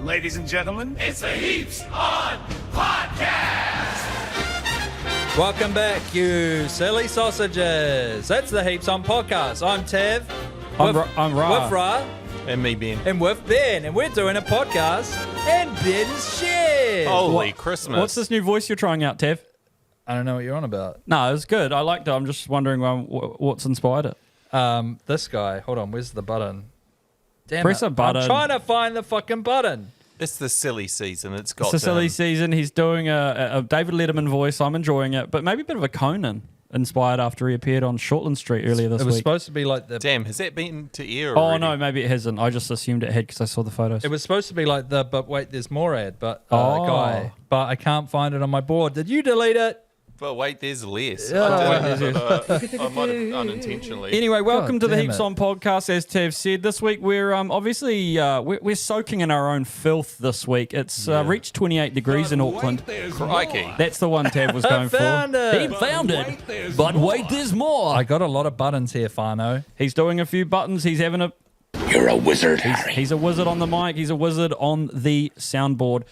Ladies and gentlemen, it's the Heaps On Podcast! Welcome back, you silly sausages. That's the Heaps On Podcast. I'm Tev. I'm Ra. With Ra. And me, Ben. And with Ben. And we're doing a podcast. And Ben's shit. Holy Christmas. What's this new voice you're trying out, Tev? I don't know what you're on about. No, it's good. I liked it. I'm just wondering what's inspired it. This guy. Hold on. Where's the button? Damn Press it. a button. I'm trying to find the fucking button. It's the silly season. It's got It's a silly season. He's doing a David Letterman voice. I'm enjoying it. But maybe a bit of a Conan inspired after he appeared on Shortland Street earlier this It was week. supposed to be like the... Damn, has that been to air Oh, already? no, maybe it hasn't. I just assumed it had because I saw the photos. It was supposed to be like the But Wait, There's More ad, but Oh. guy. But I can't find it on my board. Did you delete it? But wait, there's less. Yeah. I did it. I might have unintentionally. Anyway, welcome to the damn Heaps it. On Podcast. As Tev said, this week we're obviously we're soaking in our own filth this week. It's reached 28 degrees in Auckland. Crikey. That's the one Tev was going Found for. it. He found it. But wait, there's more. I got a lot of buttons here, Fano. He's doing a few buttons. He's having a... You're a wizard, Harry. He's a wizard on the mic. He's a wizard on the soundboard.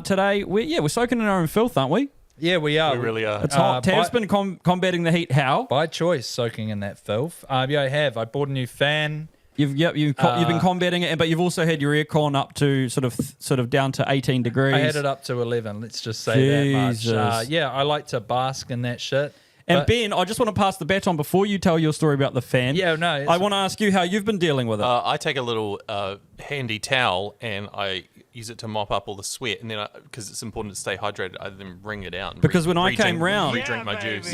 Today, we're soaking in our own filth, aren't we? Yeah, we are. We really are. It's hot. Tev's by- been combating the heat. How? By choice, soaking in that filth. Yeah, I have. I bought a new fan. You've been combating it, but you've also had your aircon up to sort of down to 18 degrees. I had it up to 11. Let's just say that Jesus. much. Yeah, I like to bask in that shit. And But- Ben, I just want to pass the baton before you tell your story about the fan. Yeah, no, it's- I want to ask you how you've been dealing with it. I take a little handy towel and I use it to mop up all the sweat. And then, because it's important to stay hydrated, I then wring it out. And Because when I came round- re-drink my juice.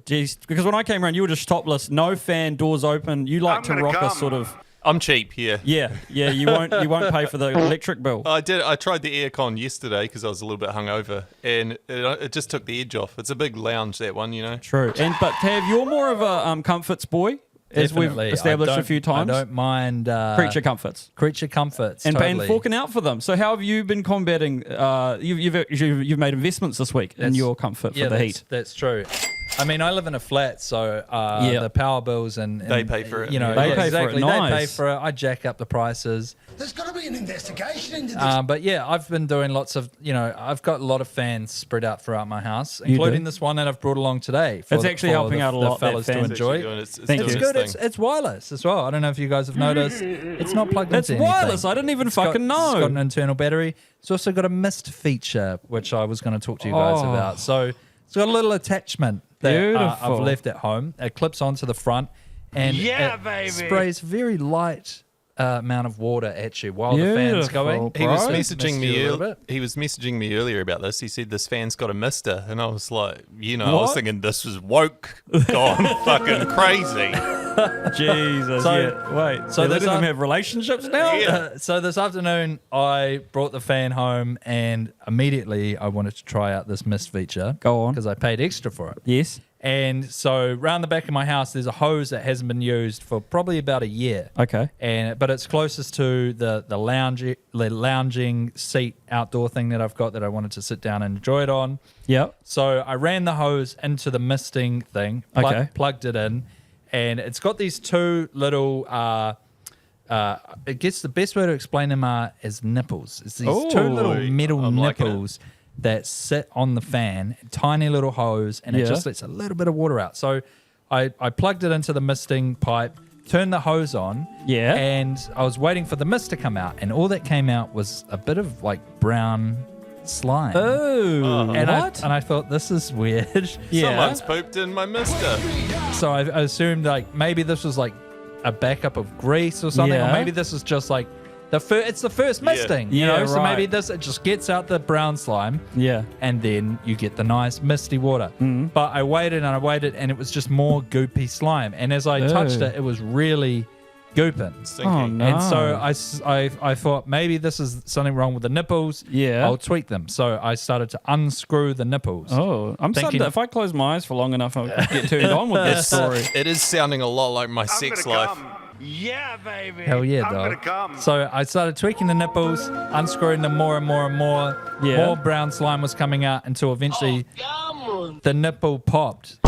Geez, because when I came around, you were just topless, no fan, doors open. You like to rock a sort of... I'm cheap here. Yeah, you won't pay for the electric bill. I did. I tried the aircon yesterday because I was a little bit hungover, and it just took the edge off. It's a big lounge, that one, you know. True. But Tav, you're more of a comforts boy, as Definitely. we've established I a few times. I don't mind... Creature comforts. Creature comforts, And totally. forking out for them. So how have you been combating? You've made investments this week in your comfort for the heat. That's true. I mean, I live in a flat, so the power bills and They pay for it. You know, They pay for it, exactly. nice. They pay for it. I jack up the prices. There's got to be an investigation into this. But yeah, I've been doing lots of, I've got a lot of fans spread out throughout my house, including this one that I've brought along today. It's actually helping out a lot, The fellas that to fan. enjoy. Thank It's you. It's good. It's wireless as well. I don't know if you guys have noticed. It's not plugged It's into anything. wireless. I didn't even fucking know. It's got an internal battery. It's also got a mist feature, which I was going to talk to you guys Oh. about. So it's got a little attachment that I've Beautiful. left at home. It clips onto the front, and it sprays very light amount of water at you while the fan's Beautiful, going. He was Bro. messaging Missed you a me. little bit. He was messaging me earlier about this. He said this fan's got a mister, and I was like, I was What? thinking this was woke, gone fucking crazy. Jesus. So- yeah. Wait. so So they there's them a- have relationships now? Yeah. So this afternoon, I brought the fan home, and immediately I wanted to try out this mist feature. Go on. Because I paid extra for it. Yes. And so round the back of my house, there's a hose that hasn't been used for probably about a year. Okay. But it's closest to the lounging seat outdoor thing that I've got that I wanted to sit down and enjoy it on. Yep. So I ran the hose into the misting thing, Okay. plugged it in, and it's got these two little. I guess the best way to explain them as nipples. It's these two Ooh, little metal I'm liking it. nipples that sit on the fan, tiny little hose, and it Yeah. just lets a little bit of water out. So I plugged it into the misting pipe, turned the hose on, Yeah. and I was waiting for the mist to come out, and all that came out was a bit of like brown slime. Oh. And what? I thought, this is weird. Yeah. Someone's pooped in my mister. So I assumed like maybe this was like a backup of grease or something, Yeah. or maybe this is just like it's the first misting, you Yeah, know. So maybe right. it just gets out the brown slime, Yeah. and then you get the nice misty water. Mm-hmm. But I waited and I waited, and it was just more goopy slime. And as I touched it, it was really gooping. Stinky. Oh, no. And so I thought maybe this is something wrong with the nipples. Yeah. I'll tweak them. So I started to unscrew the nipples. Oh, I'm starting Thinking- to, if I close my eyes for long enough, I'll get turned on with this story. It is sounding a lot like my sex life. Yeah, baby. Hell yeah, I'm dog. gonna come. So I started tweaking the nipples, unscrewing them more and more and more. Yeah. More brown slime was coming out until eventually the nipple popped.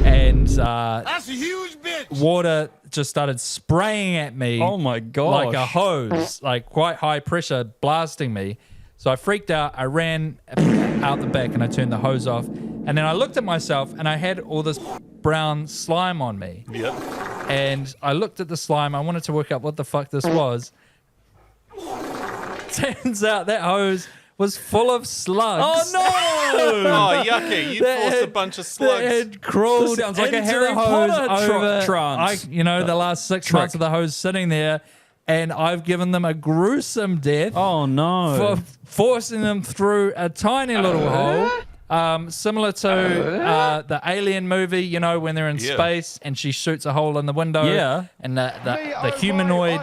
and That's a huge bitch. water just started spraying at me. Oh my gosh. Like a hose, like quite high pressure blasting me. So I freaked out. I ran out the back and I turned the hose off. And then I looked at myself and I had all this brown slime on me. Yep. And I looked at the slime. I wanted to work out what the fuck this was. Turns out that hose was full of slugs. Oh no! Oh, yucky. You forced a bunch of That slugs. had crawled This sounds like a into Harry the hose Potter over, trance. the last 6 months of the hose sitting there, and I've given them a gruesome death Oh no! for forcing them through a tiny little hole. Similar to the Alien movie, you know, when they're in Yeah. space and she shoots a hole in the window, Yeah. and the humanoid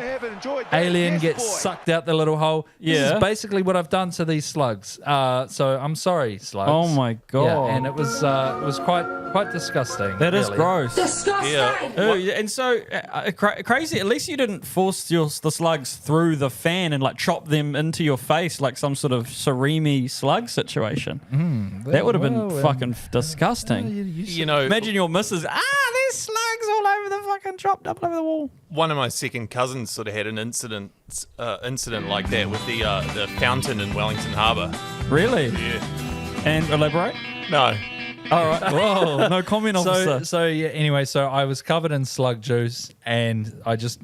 alien gets sucked out the little hole. This Yeah. is basically what I've done to these slugs. So I'm sorry, slugs. Oh my god! Yeah, and it was quite disgusting. That is really. gross. Yeah. Ooh, and so crazy. At least you didn't force the slugs through the fan and like chop them into your face like some sort of surimi slug situation. That would have been fucking disgusting. You know, Imagine your missus. There's slugs all over the fucking chopped up over the wall. one of my second cousins sort of had an incident like that with the fountain in Wellington Harbour. Really? Yeah. And elaborate. No. All right. Whoa. No comment, officer. So yeah. Anyway, so I was covered in slug juice, and I just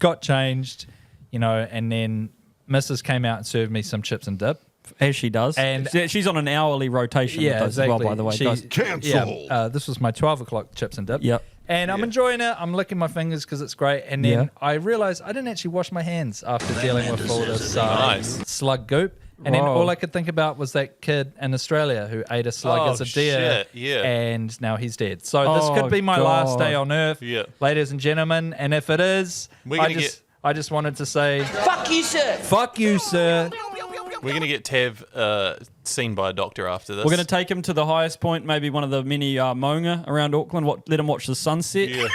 got changed, you know, and then Mrs. came out and served me some chips and dip. As she does. And- she's on an hourly rotation with Yeah, those exactly. as well, by the way. guys. Yeah, this was my 12 o'clock chips and dip. Yep. And I'm enjoying it. I'm licking my fingers because it's great. And then Yeah. I realized I didn't actually wash my hands after dealing with all this Nice. slug goop. And then Whoa. all I could think about was that kid in Australia who ate a slug Oh, as a deer. shit, yeah. And now he's dead. So this Oh, could be my last God. day on Earth, Yeah. ladies and gentlemen. And if it is, We're I gonna just wanted to say, Fuck you, sir. fuck you, sir. We're going to get Tav seen by a doctor after this. We're going to take him to the highest point, maybe one of the many maunga around Auckland. Let him watch the sunset. Yeah.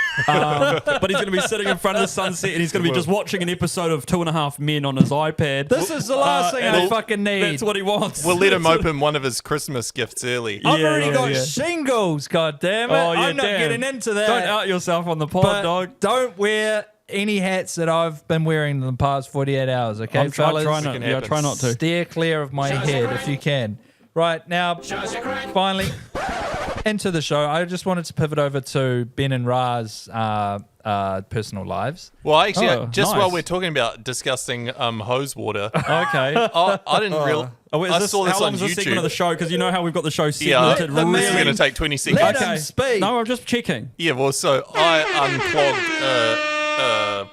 But he's going to be sitting in front of the sunset and he's going to be just watching an episode of 2.5 Men on his iPad. This is the last thing and I fucking need. That's what he wants. We'll let him open one of his Christmas gifts early. I've Yeah, already yeah, got yeah. shingles, God damn it. Oh, yeah, I'm not damn. getting into that. Don't out yourself on the pod, but dog. don't wear any hats that I've been wearing in the past 48 hours, okay, I'm trying fellas? not. Yeah, try not to. Steer clear of my head if you can. Right, now, finally, into the show. I just wanted to pivot over to Ben and Ra's personal lives. Well, actually, Oh, just nice. while we're talking about disgusting hose water, Okay. I didn't realize. I saw this how long on is this segment of YouTube. the show? Because you know how we've got the show Yeah, segmented. the this is man- going to take 20 seconds. Let him speak. No, I'm just checking. Yeah, well, so I unplugged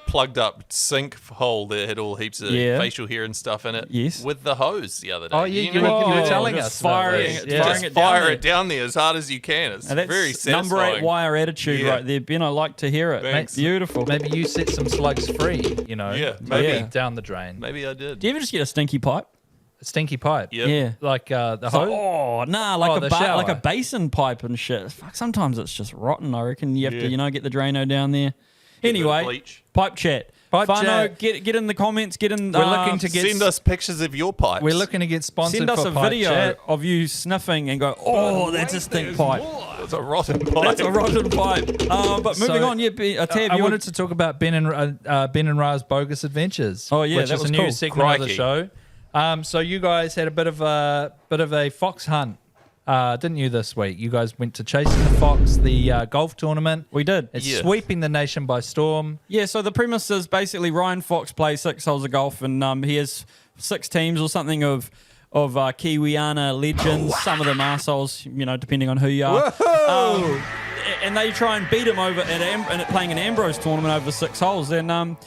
plugged up sink hole that had all heaps of Yeah. facial hair and stuff in it Yes. with the hose the other day. Oh, yeah, you Whoa, were telling just us. about firing this. it, Yeah. firing Just it down fire there. it down there as hard as you can. It's And that's very satisfying. number 8 wire attitude Yeah. right there, Ben. I like to hear it. Thanks. Beautiful. Maybe you set some slugs free, you know, Yeah, maybe maybe. down the drain. Maybe I did. Do you ever just get a stinky pipe? A stinky pipe. Yep. Yeah. Like the It's like, hose. oh, nah, Oh, like the like a shower. basin pipe and shit. Fuck, sometimes it's just rotten. I reckon you have Yeah. to, get the Drano down there. Anyway, bleach. pipe chat. Pipe Fano, chat. get in the comments. Get in. We're looking to get Send us pictures of your pipes. We're looking to get sponsored send us for a pipe video chat. of you sniffing and go, oh, that's a stink pipe. It's a rotten pipe. That's a rotten pipe. But moving So, on, Tav, I you wanted to talk about Ben and Ra's bogus adventures. Oh, yeah, which that is was a new cool. segment of the Crikey. show. So you guys had a bit of a fox hunt, didn't you? This week, you guys went to Chasing the Fox, the golf tournament. We did. It's Yeah. sweeping the nation by storm. Yeah, so the premise is basically Ryan Fox plays 6 holes of golf, and he has 6 teams or something of Kiwiana legends. Some of them arseholes, depending on who you are. And they try and beat him over at playing an Ambrose tournament over 6 holes. And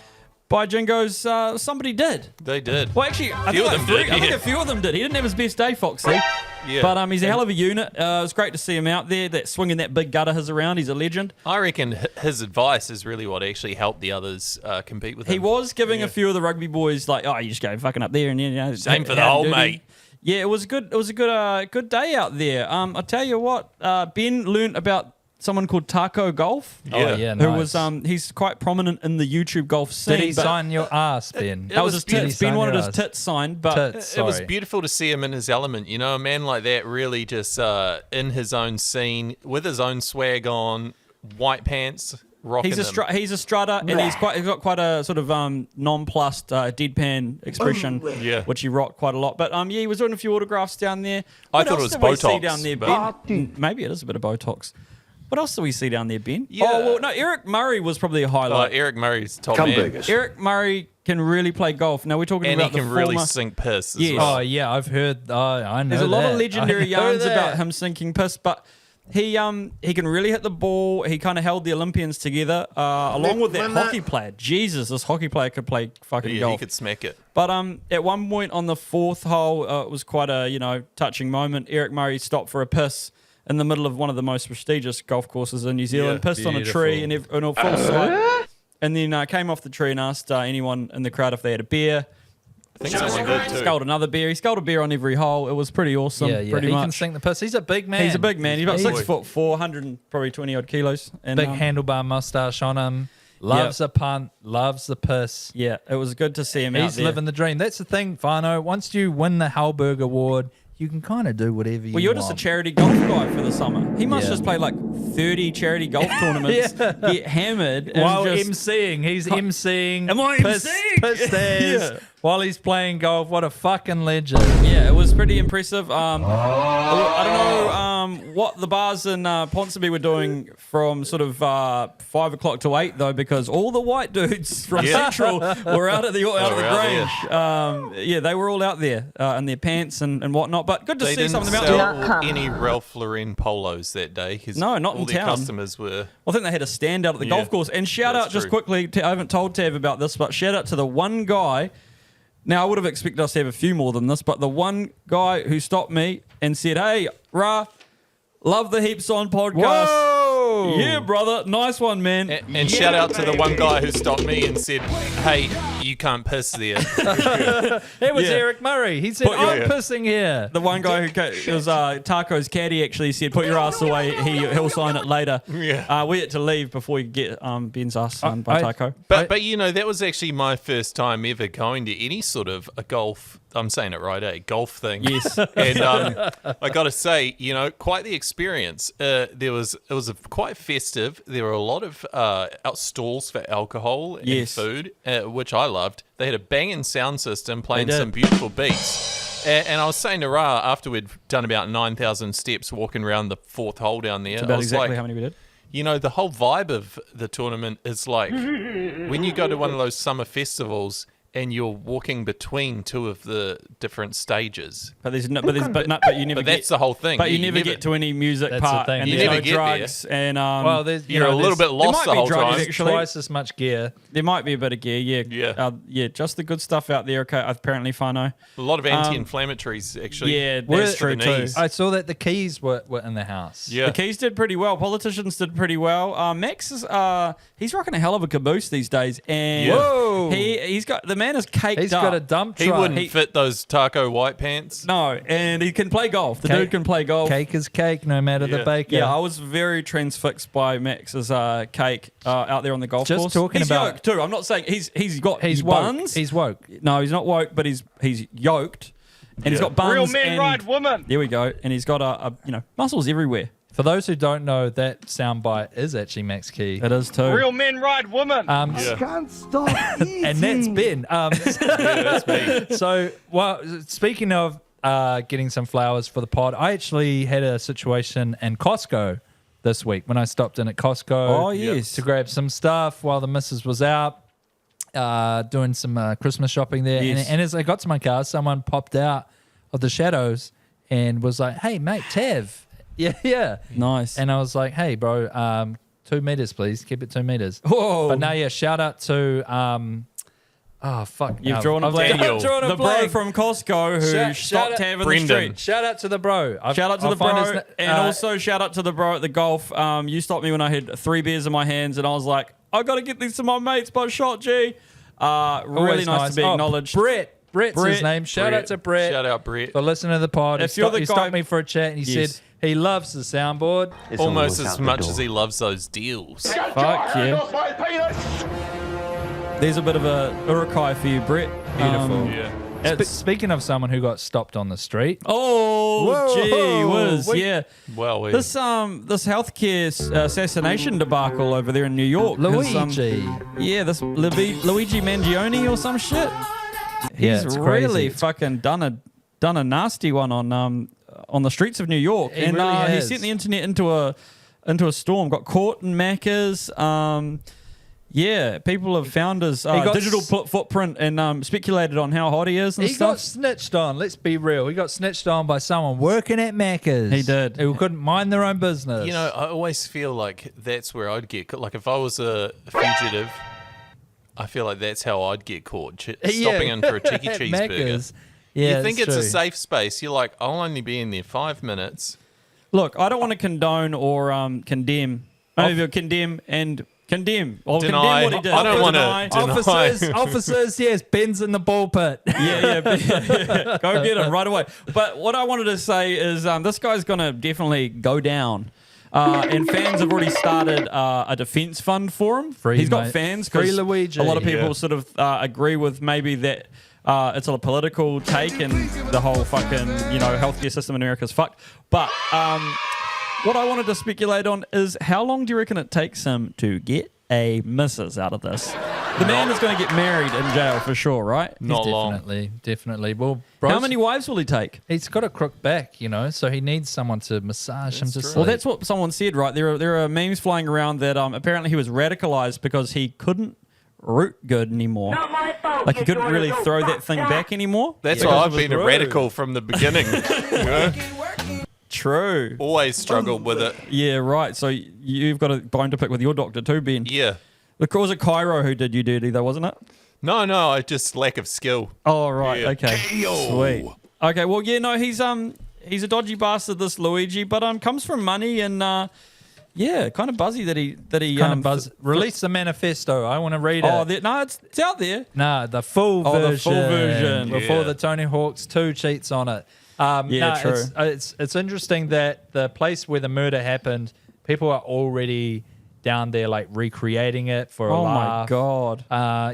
by Jingo's, somebody did. They did. Well, actually, I Few think, of them did, I think yeah. a few of them did. He didn't have his best day, Foxy. Yeah. But he's a hell of a unit. It's great to see him out there. That swinging that big gutter his around. He's a legend. I reckon his advice is really what actually helped the others compete with him. He was giving a few of the rugby boys like, "Oh, you just go fucking up there and Same for the how hole, dirty." mate. Yeah, it was good. It was a good day out there. I tell you what, Ben learnt about someone called Taco Golf. Oh, yeah, Who nice. was he's quite prominent in the YouTube golf scene. Did he but sign your ass, Ben? That was his Did he tits. Ben sign wanted your his ass? tits signed, but Tits, It was sorry. beautiful to see him in his element. You know, a man like that really just in his own scene, with his own swag on, white pants, rocking he's a strutter, and he's got quite a sort of nonplussed deadpan expression, Yeah. which he rocked quite a lot. But yeah, he was doing a few autographs down there. I What thought it else was did we see Botox, down there, but- Ben? Maybe it is a bit of Botox. What else do we see down there, Ben? Yeah. Oh well, no, Eric Murray was probably a highlight. Eric Murray's top man. Eric Murray can really play golf. Now we're talking And he about the can really former- sink piss as Yes. well. Oh, yeah, I've heard. I know There's a lot that. of legendary I know yarns about that. him sinking piss, but he can really hit the ball. He kind of held the Olympians together, along with that hockey player. Jesus, this hockey player could play fucking Yeah, golf. he could smack it. But at one point on the fourth hole, it was quite a touching moment. Eric Murray stopped for a piss in the middle of one of the most prestigious golf courses in New Zealand. Yeah, pissed on a tree in a full sight, and then came off the tree and asked anyone in the crowd if they had a beer. I think someone did too. Sculled another beer. He sculled a beer on every hole. It was pretty awesome. Yeah, pretty he much. can sink the piss. He's a big man. He's a big man. He's about He's 6'4", 100 and probably 20 odd kilos. And big handlebar mustache on him. Loves a punt. Loves the piss. Yeah, it was good to see him out He's there. living the dream. That's the thing, Fano. Once you win the Halberg Award, you can kind of do whatever you want. Well, you're just a charity golf guy for the summer. He must Yeah. just play like 30 charity golf tournaments, get hammered, and While just, MCing, he's MCing. Am I piss, MCing? Piss days Yeah. while he's playing golf. What a fucking legend. Yeah, it was pretty impressive. I don't know what the bars in Ponsonby were doing from sort of 5 o'clock to 8 though, because all the white dudes from Central were out of the out Grange. Yeah, they were all out there in their pants and whatnot. But good to They see didn't some of them out there. sell any Ralph Lauren polos that day. 'Cause No, not all in their town. customers were. I think they had a stand out at the Yeah, golf course. And shout that's out just true. quickly, I haven't told Tav about this, but shout out to the one guy. Now, I would have expected us to have a few more than this, but the one guy who stopped me and said, "Hey, Ra, love the Heaps On podcast." Whoa! Yeah, brother. Nice one, man. And shout out to the one guy who stopped me and said, "Hey, you can't piss there." It was Yeah. Eric Murray. He said, Put I'm your- pissing here. The one guy it was Taco's caddy actually said, "Put your ass away. He'll sign it later." Yeah. We had to leave before you get Ben's ass signed by I- Taco. But you know, that was actually my first time ever going to any sort of a golf. I'm saying it right, golf thing. Yes. And I got to say, quite the experience. It was quite festive. There were a lot of out stalls for alcohol and Yes. food, which I loved. They had a banging sound system playing They did. some beautiful beats. And I was saying to Ra after we'd done about 9,000 steps walking around the fourth hole down there, I About was exactly like, how many we did. the whole vibe of the tournament is like when you go to one of those summer festivals and you're walking between two of the different stages. But you never But that's the whole thing. But you never get to any music That's the part, thing. and You there's never no get drugs, and Well, there's, You're a little bit lost might the be whole drugs, time. There's actually. twice as much gear. there might be a bit of gear, yeah. Yeah. Just the good stuff out there. Okay, apparently, Fano. A lot of anti-inflammatories, actually. Yeah, for that's the true too. knees. I saw that the keys were in the house. Yeah. The Keys did pretty well. Politicians did pretty well. Max is he's rocking a hell of a caboose these days, and Yeah. Whoa. he's got the man is caked He's up. got a dump He truck. wouldn't fit those taco white pants. No, and he can play golf. The Cake- dude can play golf. Cake is cake, no matter the Yeah. baker. Yeah, I was very transfixed by Max's cake out there on the golf Just course. talking he's about- yoked too. I'm not saying he's got He's woke. buns. He's woke. No, he's not woke, but he's yoked, and he's Yeah. got buns. Real men and, ride women. There we go, and he's got a muscles everywhere. For those who don't know, that soundbite is actually Max Key. It is too. Real men ride women. Yeah. Can't stop eating. And that's Ben. That's me. So, well, speaking of getting some flowers for the pod, I actually had a situation in Costco this week when I stopped in at Costco. Oh, yes. To grab some stuff while the missus was out doing some Christmas shopping there. Yes. And as I got to my car, someone popped out of the shadows and was like, "Hey, mate, Tav." Yeah. Nice. And I was like, "Hey, bro, 2 meters, please. Keep it 2 meters." Whoa. But no, yeah, shout out to oh fuck. You've drawn a I've blank. Daniel. drawn a The bro blank. from Costco who Shout stopped out- Tav in the Brendan. street. Shout out to the bro. Shout out to I'll the find bro, his and na- also shout out to the bro at the golf. You stopped me when I had 3 beers in my hands, and I was like, "I got to get these to my mates by shot G." Really always nice to be Oh, acknowledged. Brett, Brett's his Brett. name. Shout out to Brett. Shout out, Brett. For listening to the pod. If He you're the he guy- stopped me for a chat and he Yes. said he loves the soundboard. Almost as much as he loves those deals. Fuck yeah. There's a bit of a urukai for you, Brett. Beautiful. Yeah. Speaking of someone who got stopped on the street. Oh, Whoa. gee whiz, yeah. Well, This healthcare assassination debacle over there in New York. 'cause, Luigi. yeah, this Luigi Mangione or some shit. Yeah, He's it's really crazy. fucking done a nasty one on the streets of New York, He and really he has. sent the internet into a storm. Got caught in Macca's. Yeah, people have found his got digital footprint and speculated on how hot he is and He got stuff. snitched on. Let's be real. He got snitched on by someone working at Macca's. He did. Who couldn't mind their own business. You know, I always feel like that's where I'd get like if I was a fugitive. I feel like that's how I'd get caught, stopping in for a cheeky At cheeseburger. Macca's. Yeah, You think it's true. a safe space? You're like, I'll only be in there 5 minutes. Look, I don't want to condone or condemn. Maybe condemn and condemn. Or Deny. condemn what he did. I don't want Deny. to. Officers, yes, Ben's in the ball pit. Yeah. Go get him right away. But what I wanted to say is this guy's going to definitely go down. And fans have already started a defense fund for him. Free, He's got mate. fans Free because Luigi. a lot of people Yeah. sort of agree with maybe that it's a political take and the whole fucking, healthcare system in America is fucked. But what I wanted to speculate on is how long do you reckon it takes him to get a missus out of this? The man is going to get married in jail for sure, right? Not long. Definitely. Well, How many wives will he take? He's got a crook back, so he needs someone to massage him to sleep. Well, that's what someone said, right? There are memes flying around that apparently he was radicalized because he couldn't root good anymore. Like he couldn't really throw that thing back anymore. That's Because why it I've was been a rude. radical from the beginning. True. Always struggled with it. Yeah, right. So you've got a bone to pick with your doctor too, Ben. Yeah. Look, it was Cairo who did you dirty though, wasn't it? No, I just lack of skill. Oh, right. Yeah. Okay. Sweet. Okay. Well, yeah. No, he's a dodgy bastard, this Luigi, but comes from money and yeah, kind of buzzy that he kind of buzz. Release the manifesto. I want to read it. Oh, no, it's out there. Nah, the full Oh, version. the full version. Before Yeah. the Tony Hawk's 2 cheats on it. Yeah, true. It's interesting that the place where the murder happened, people are already down there like recreating it for a Oh my laugh. god.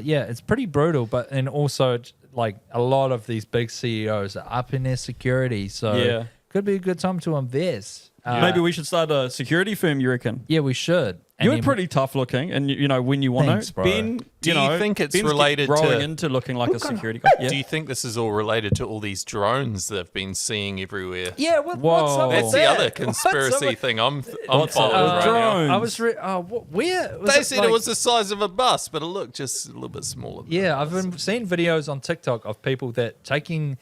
Yeah, it's pretty brutal, and also like a lot of these big CEOs are up in their security, so Yeah. could be a good time to invest. Maybe we should start a security firm, you reckon? Yeah, we should. And You're then- pretty tough looking, and when you want Thanks, to. bro. Ben, Do you think it's Ben's related growing to- into looking like a security guy? Yeah. Do you think this is all related to all these drones they've been seeing everywhere? Yeah, what's up Whoa. with That's the that? other What's up conspiracy with- thing I'm What's up following with right drones? now. I was where was They it said like- it was the size of a bus, but it looked just a little bit smaller. Yeah, I've been seeing videos on TikTok of people that taking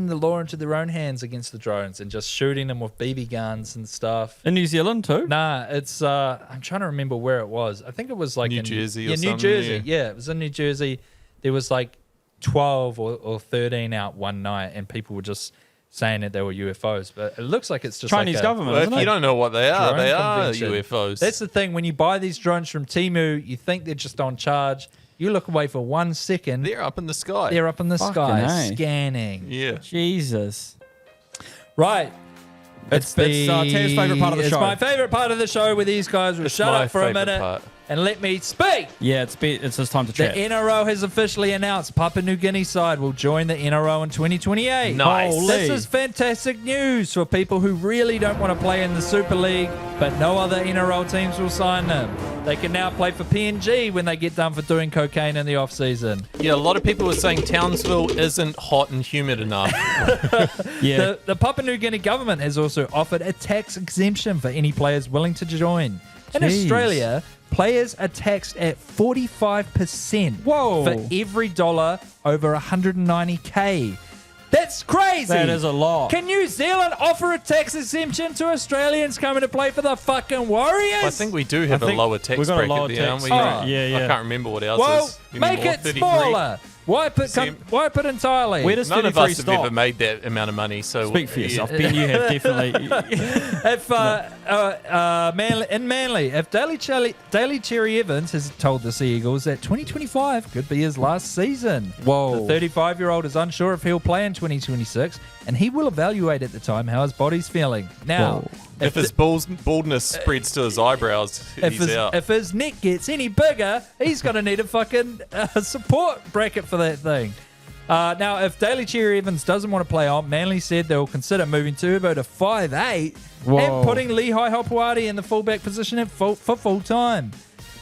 the law into their own hands against the drones and just shooting them with BB guns and stuff. In New Zealand too? Nah, it's I'm trying to remember where it was. I think it was like New in Jersey or New something, Jersey. yeah. Yeah, it was in New Jersey. There was like 12 or 13 out one night, and people were just saying that they were UFOs. But it looks like it's just Chinese like government, Well, isn't if it? you don't know what they are, drone they are convention. UFOs. That's the thing. When you buy these drones from Temu, you think they're just on charge. You look away for 1 second, They're up in the sky. they're up in the Fucking sky A. scanning. Yeah. Jesus. Right. It's Tad's favourite part of the it's show. my favourite part of the show where these guys will It's shut my up for a favourite minute part. and let me speak. Yeah, it's his time to The chat. NRL has officially announced Papua New Guinea side will join the NRL in 2028. Nice. Holy. This is fantastic news for people who really don't want to play in the Super League, but no other NRL teams will sign them. They can now play for PNG when they get done for doing cocaine in the off-season. Yeah, a lot of people were saying Townsville isn't hot and humid enough. yeah. The Papua New Guinea government has also offered a tax exemption for any players willing to join. In Jeez. Australia, players are taxed at 45% Whoa. for every dollar over 190k. That's crazy. That is a lot. Can New Zealand offer a tax exemption to Australians coming to play for the fucking Warriors? I think we do have I a think lower tax we've got a bracket lower there, tax aren't we? bracket. Yeah, yeah. I can't remember what ours well, is. make anymore. it 33? smaller. Wipe it entirely. Where does None of 33 us have stop? ever made that amount of money. So Speak for yourself. Ben, you have definitely. If in Manly, if Daly Cherry Evans has told the Sea Eagles that 2025 could be his last season. Whoa. The 35-year-old is unsure if he'll play in 2026, and he will evaluate at the time how his body's feeling. Now, Whoa. if his baldness spreads to his eyebrows, he's out. if his neck gets any bigger, he's going to need a fucking support bracket for that thing. Now, if Daly Cherry Evans doesn't want to play on, Manly said they'll consider moving Turbo to 5'8" and putting Lehigh Hopewadi in the fullback position for full time.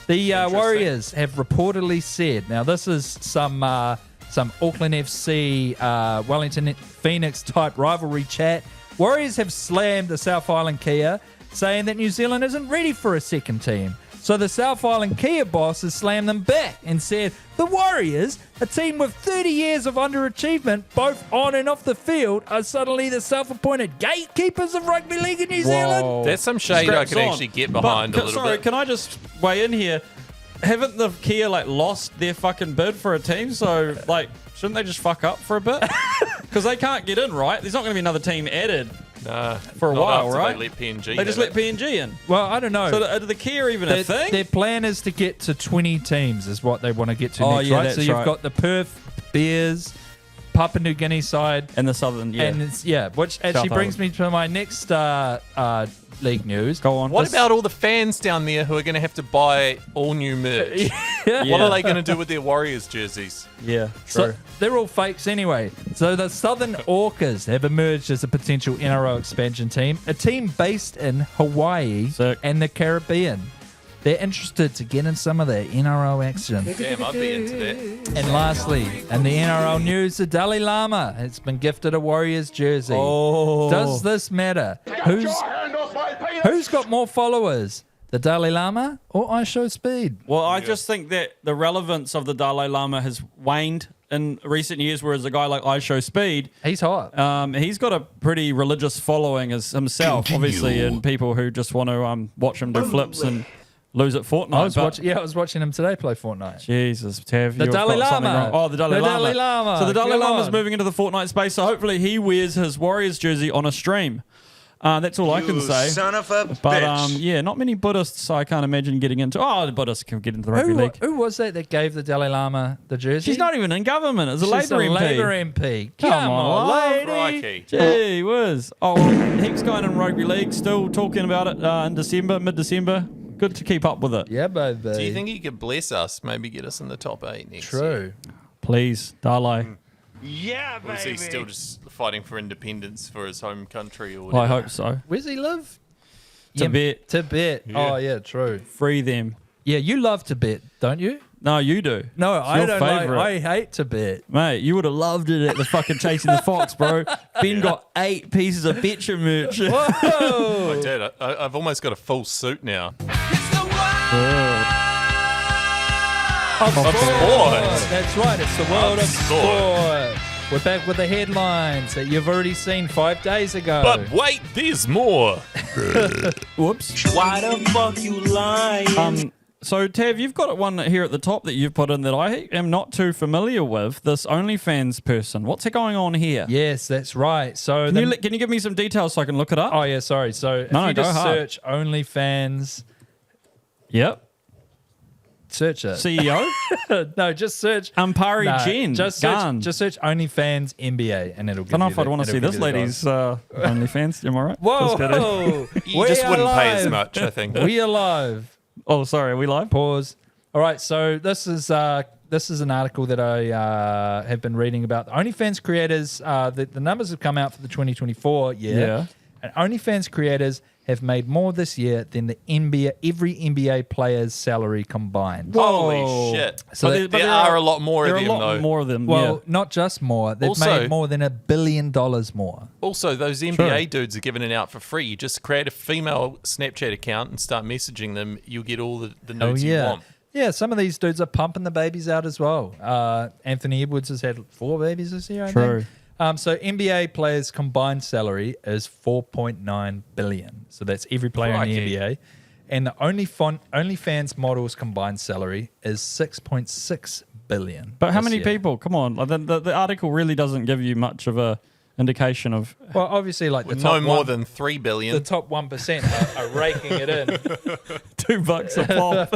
The Warriors have reportedly said, now this is some Auckland FC, Wellington Phoenix type rivalry chat. Warriors have slammed the South Island Kia, saying that New Zealand isn't ready for a second team. So the South Island Kia boss has slammed them back and said, the Warriors, a team with 30 years of underachievement, both on and off the field, are suddenly the self-appointed gatekeepers of rugby league in New Zealand. That's some shade I Straps can on. actually get behind a little Sorry, bit. can I just weigh in here? Haven't the Kia lost their fucking bid for a team? So shouldn't they just fuck up for a bit? Because they can't get in, right? There's not going to be another team added Nah, for a not while, after right? They let PNG. They just let PNG in. Well, I don't know. So are the Kia even a thing? Their plan is to get to 20 teams is what they want to get to next, yeah, right? that's So you've right. got the Perth Bears, Papua New Guinea side, And the Southern, and which actually South brings me to my next league news. Go on. What about all the fans down there who are going to have to buy all new merch? What are they going to do with their Warriors jerseys? Yeah, So true. they're all fakes anyway. So the Southern Orcas have emerged as a potential NRL expansion team, a team based in Hawaii Sick. and the Caribbean. They're interested to get in some of the NRL action. Damn, I'd be into that. And lastly, in the NRL news, the Dalai Lama has been gifted a Warriors jersey. Oh. Does this matter? Who's got more followers? The Dalai Lama or I Show Speed? Well, I just think that the relevance of the Dalai Lama has waned in recent years, whereas a guy like I Show Speed, He's hot. he's got a pretty religious following as himself, obviously, and people who just want to watch him do flips and lose at Fortnite. I was watching him today play Fortnite. Jesus, Tav, The you've Dalai got something Lama. wrong. Oh, the Dalai The Lama. Dalai Lama. So the Dalai Come Lama's on. moving into the Fortnite space, so hopefully he wears his Warriors jersey on a stream. That's all I can say. Son of a But bitch. not many Buddhists I can't imagine getting into. Oh, the Buddhists can get into the rugby league. Who was that gave the Dalai Lama the jersey? She's not even in government. It's a She's Labour a MP. Labour MP. Come on, lady. Crikey. Gee whiz. Oh, well, heaps going in rugby league. Still talking about it in December, mid-December. Good to keep up with it. Yeah, baby. Do you think he could bless us, maybe get us in the top 8 next year? True. Please, Dalai. Yeah, Or is he still just fighting for independence for his home country or I whatever? hope so. Where's he live? Tibet. Tibet. Oh, yeah, true. Free them. Yeah, you love Tibet, don't you? No, you do. No, It's I your don't favourite. like. I hate Tibet. Mate, you would have loved it at the fucking Chasing the Fox, bro. Ben got 8 pieces of Betcha merch. Whoa! I did. I've almost got a full suit now. Of sport. That's right. It's the world Of of sport. We're back with the headlines that you've already seen 5 days ago. But wait, there's more. Whoops. Why the fuck you lying? So, Tav, you've got one here at the top that you've put in that I am not too familiar with. This OnlyFans person. What's going on here? yes, that's right. So Can you give me some details so I can look it up? oh yeah, sorry. So if No, you go just hard. search OnlyFans, Yep. search it. CEO? No, just search Ampari No, Jen. Just Gun. search OnlyFans NBA, and it'll. I don't know if I'd want to see this lady's OnlyFans. Am I right? Just kidding. Whoa! You just wouldn't pay as much, I think. We are live. Oh, sorry. Are we live? Pause. All right, so this is an article that I have been reading about. The OnlyFans creators, the numbers have come out for the 2024 year. Yeah. And OnlyFans creators have made more this year than the every NBA player's salary combined. Holy shit. So So that- there are a lot more of There are them, a lot though. more of them. Well, yeah. not just more. They've Also- made more than $1 billion more. Also, those NBA dudes are giving it out for free. You just create a female Snapchat account and start messaging them. You'll get all the nudes you want. Yeah, some of these dudes are pumping the babies out as well. Anthony Edwards has had 4 babies this year, I True. think. So NBA players' combined salary is $4.9 billion. So that's every player in Crikey. the NBA. And the OnlyFans models' combined salary is $6.6 billion. But how this many year. people? Come on. Like the article really doesn't give you much of a indication of. Well, obviously, like the No top more one, than 3 billion. the top 1% are raking it in. $2 a pop.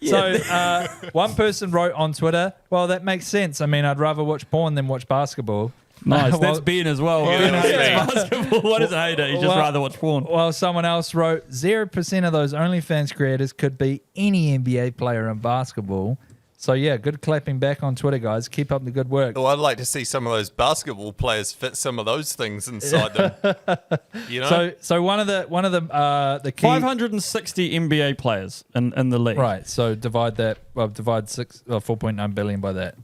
So one person wrote on Twitter, "Well, that makes sense. I mean, I'd rather watch porn than watch basketball." Nice. Well- That's Ben as well. Yeah, Ben that's hates Ben. basketball. What does a hater? He'd just Well- rather watch porn. While someone else wrote, 0% of those OnlyFans creators could be any NBA player in basketball. So yeah, good clapping back on Twitter, guys. Keep up the good work. Well, I'd like to see some of those basketball players fit some of those things inside them. You know? So one of the key 560 NBA players in the league. right. So divide 4.9 billion by that.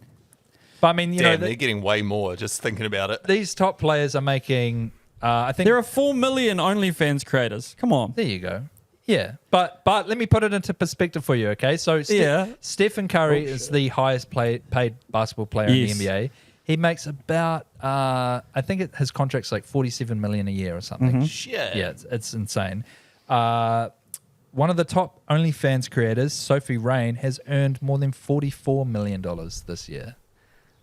But I mean, you Damn, know, they're getting way more just thinking about it. these top players are making. I think There are 4 million OnlyFans creators. Come on. there you go. Yeah, but let me put it into perspective for you, okay? So Yeah. Stephen Curry is the highest paid basketball player Yes. in the NBA. He makes about I think his contract's like 47 million a year or something. Shit. Yeah, it's insane. One of the top OnlyFans creators, Sophie Rain, has earned more than $44 million this year,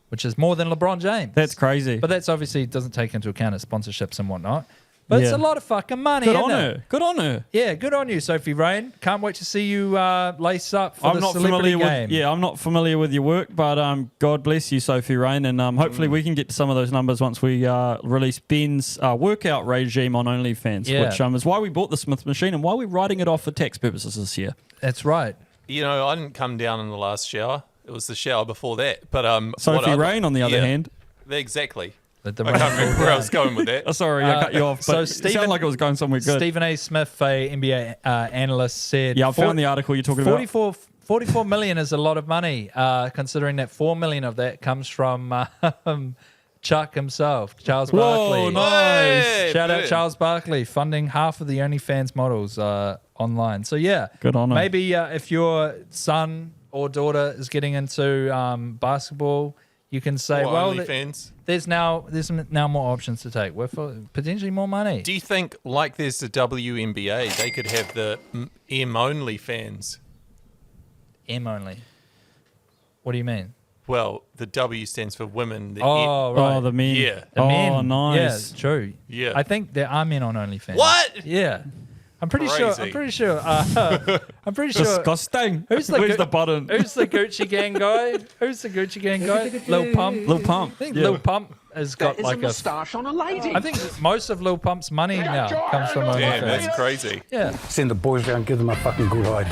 which is more than LeBron James. That's crazy. But that's obviously doesn't take into account his sponsorships and whatnot. But it's Yeah. a lot of fucking money. Good isn't on it? her. Good on her. Yeah, good on you, Sophie Rain. Can't wait to see you lace up for I'm the not celebrity familiar game. with I'm not familiar with your work, but God bless you, Sophie Rain, and hopefully we can get to some of those numbers once we release Ben's workout regime on OnlyFans, Yeah. which is why we bought the Smith machine and why we're writing it off for tax purposes this year. That's right. You know, I didn't come down in the last shower. It was the shower before that. But Sophie Rain, on the other hand. Exactly. Let the I rain can't fall remember where I down. was going with that. Oh, sorry, I cut you off. But so it Stephen- sounded like it was going somewhere good. Stephen A. Smith, a NBA analyst, said, Yeah, I found the article you're talking about. 44 million is a lot of money, considering that 4 million of that comes from Chuck himself, Charles Barkley. Whoa, nice. Hey, Shout out boom. Charles Barkley, funding half of the OnlyFans models online. So yeah, Good on him. maybe if your son or daughter is getting into basketball, you can say, Or well, OnlyFans. there's now more options to take with potentially more money. Do you think, like there's the WNBA, they could have the M-only fans? M only. What do you mean? Well, the W stands for women. The Oh, right. Oh, the men. Yeah. The Oh, men. nice. Yeah, true. Yeah. I think there are men on OnlyFans. What? Yeah. I'm pretty sure. I'm Crazy. pretty sure. I'm pretty sure. Disgusting. Where's the Where's the button? Who's the Gucci Gang guy? Who's the Gucci Gang guy? Lil Pump. Lil Pump. I think Yeah. Lil Pump has got like a. moustache on a lady. I think most of Lil Pump's money now comes from Damn, that's OnlyFans. crazy. Yeah. Send the boys around, give them a fucking good ride.